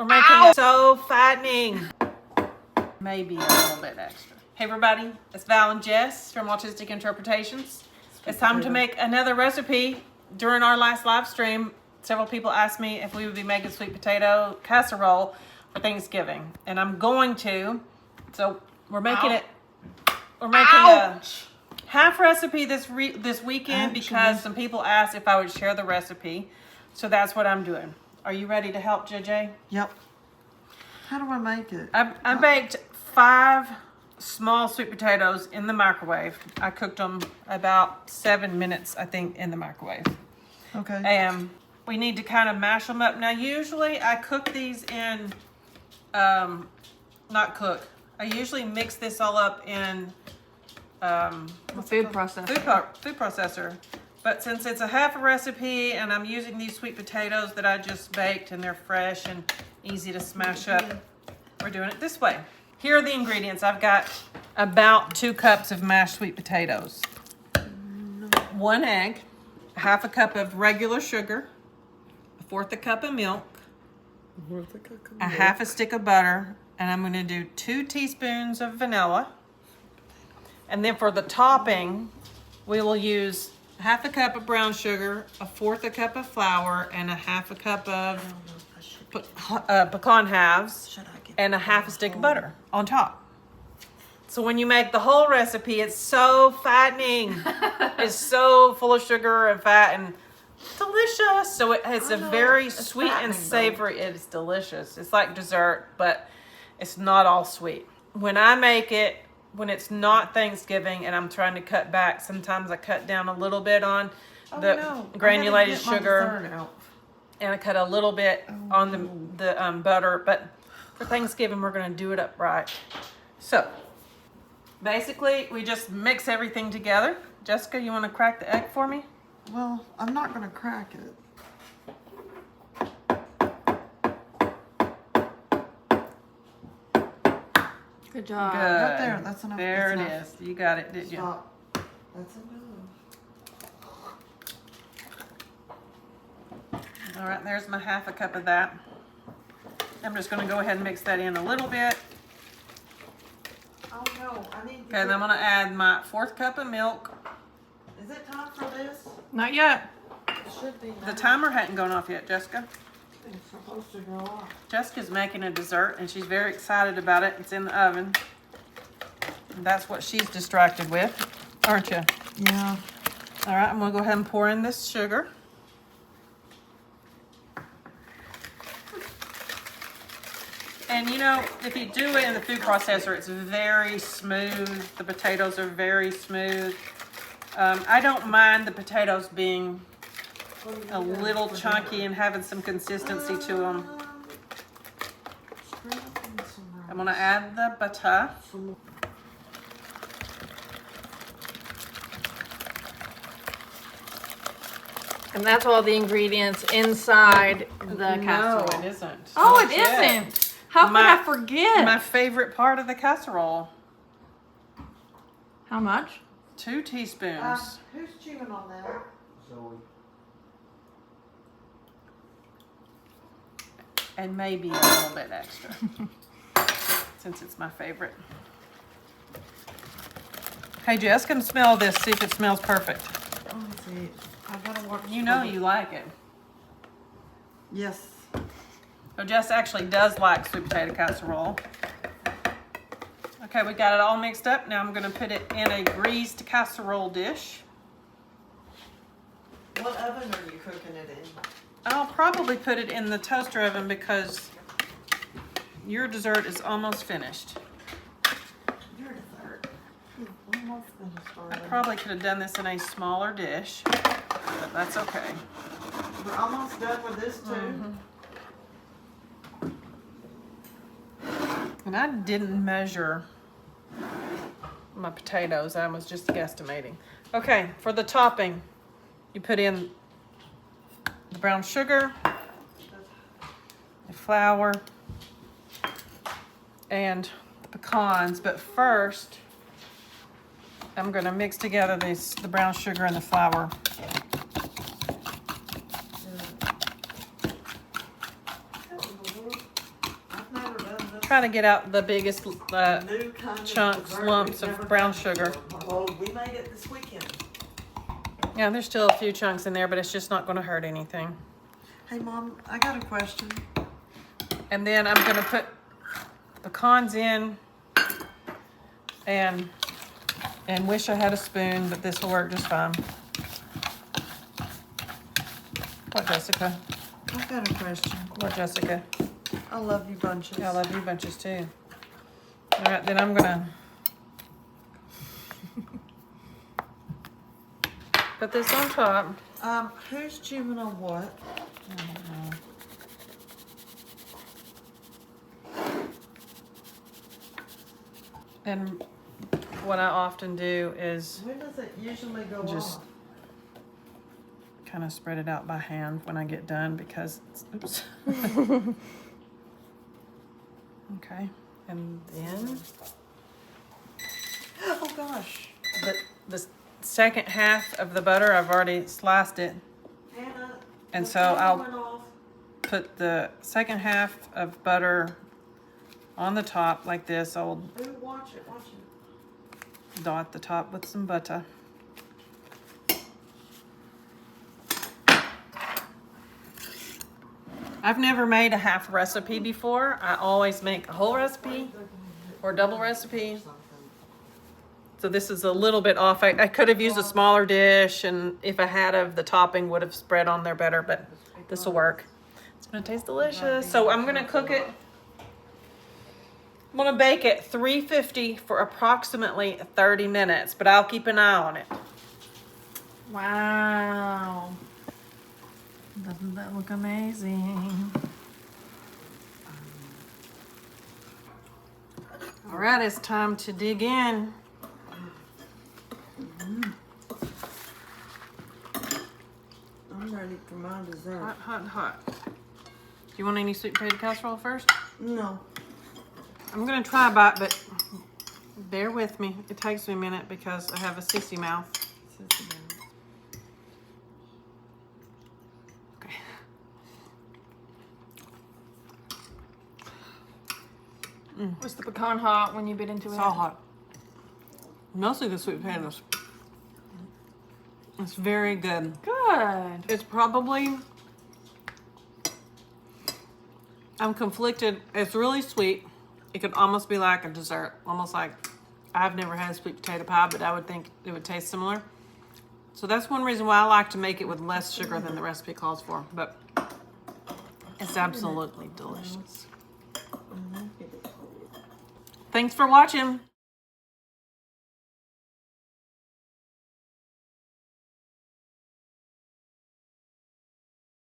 We're making it so fattening. Maybe a little bit extra. Hey everybody, it's Val and Jess from Autistic Interpretations. It's time to make another recipe. During our last live stream, several people asked me if we would be making sweet potato casserole for Thanksgiving. And I'm going to. So we're making it. We're making a half recipe this weekend because some people asked if I would share the recipe. So that's what I'm doing. Are you ready to help, JJ? Yep. How do I make it? I baked 5 small sweet potatoes in the microwave. I cooked them about 7 minutes, I think, in the microwave. Okay. And we need to kind of mash them up. Now, usually I cook these in, not cook. I usually mix this all up in food processor. Food processor. But since it's a half a recipe and I'm using these sweet potatoes that I just baked and they're fresh and easy to smash up, we're doing it this way. Here are the ingredients. I've got about 2 cups of mashed sweet potatoes, 1 egg, 1/2 cup of regular sugar, 1/4 cup of milk, 1/2 stick of butter, and I'm going to do 2 teaspoons of vanilla. And then for the topping, we will use 1/2 cup of brown sugar, 1/4 cup of flour, and 1/2 cup of pecan halves, and 1/2 stick of butter on top. So when you make the whole recipe, it's so fattening. It's so full of sugar and fat and delicious. So it's a very sweet and savory. It's delicious. It's like dessert, but it's not all sweet. When I make it, when it's not Thanksgiving and I'm trying to cut back, sometimes I cut down a little bit on the granulated sugar, and I cut a little bit on the butter. But for Thanksgiving, we're going to do it up right. So basically, we just mix everything together. Jessica, you want to crack the egg for me? Well, I'm not going to crack it. Good job. Good. Right there. That's enough. There That's it is. You got it, didn't you? Stop. That's enough. All right, there's my 1/2 cup of that. I'm just going to go ahead and mix that in a little bit. Oh no, I need to. Okay, then I'm going to add my 1/4 cup of milk. Is it time for this? Not yet. It should be. The timer hadn't gone off yet, Jessica. It's supposed to go off. Jessica's making a dessert and she's very excited about it. It's in the oven. And that's what she's distracted with, aren't you? Yeah. All right, I'm going to go ahead and pour in this sugar. And you know, if you do it in the food processor, it's very smooth. The potatoes are very smooth. I don't mind the potatoes being a little chunky and having some consistency to them. I'm going to add the butter. And that's all the ingredients inside the casserole. No, it isn't. Oh, Not it yet. isn't. How could I forget? My favorite part of the casserole. How much? 2 teaspoons. Who's chewing on that? And maybe a little bit extra. Since it's my favorite. Hey Jess, come smell this, see if it smells perfect. Let me see. I gotta watch. You know you like it. Yes. So Jess actually does like sweet potato casserole. Okay, we got it all mixed up. Now I'm going to put it in a greased casserole dish. What oven are you cooking it in? I'll probably put it in the toaster oven because your dessert is almost finished. Your dessert. Almost finished I already. probably could have done this in a smaller dish, but that's okay. We're almost done with this too. Mm-hmm. And I didn't measure my potatoes. I was just guesstimating. Okay, for the topping, you put in the brown sugar, the flour, and the pecans. But first, I'm going to mix together the brown sugar and the flour. try to get out the biggest New kind of chunks, dessert lumps we've of never brown done sugar. before. Oh, we made it this weekend. Yeah, there's still a few chunks in there, but it's just not going to hurt anything. Hey, Mom, I got a question. And then I'm going to put pecans in and wish I had a spoon, but this will work just fine. What, Jessica? I got a question. What, Jessica? I love you bunches. Yeah, I love you bunches too. All right, then I'm going to put this on top. Who's juvenile what? I don't know. And what I often do is When does it usually go just off? kind of spread it out by hand when I get done because it's, oops. Okay, and then Oh gosh. the second half of the butter, I've already sliced it, Hannah. and the so timer I'll went off. put the second half of butter on the top like this. I'll Ooh, watch it, watch it. dot the top with some butter. I've never made a half recipe before. I always make a whole recipe or double recipe. So this is a little bit off. I could have used a smaller dish, and if I had of the topping would have spread on there better, but this will work. It's gonna taste delicious. So I'm gonna cook it. I'm gonna bake it 350 for approximately 30 minutes, but I'll keep an eye on it. Wow. Doesn't that look amazing? All right, it's time to dig in. I'm ready for my dessert. Hot, hot, hot. Do you want any sweet potato casserole first? No. I'm gonna try a bite, but bear with me. It takes me a minute because I have a sissy mouth. Okay. Was the pecan hot when you bit into It's it? all hot. Mostly the sweet potatoes. It's very good. Good. It's probably, I'm conflicted. It's really sweet. It could almost be like a dessert. Almost like, I've never had a sweet potato pie, but I would think it would taste similar. So that's one reason why I like to make it with less sugar than the recipe calls for. But it's absolutely delicious. Thanks for watching.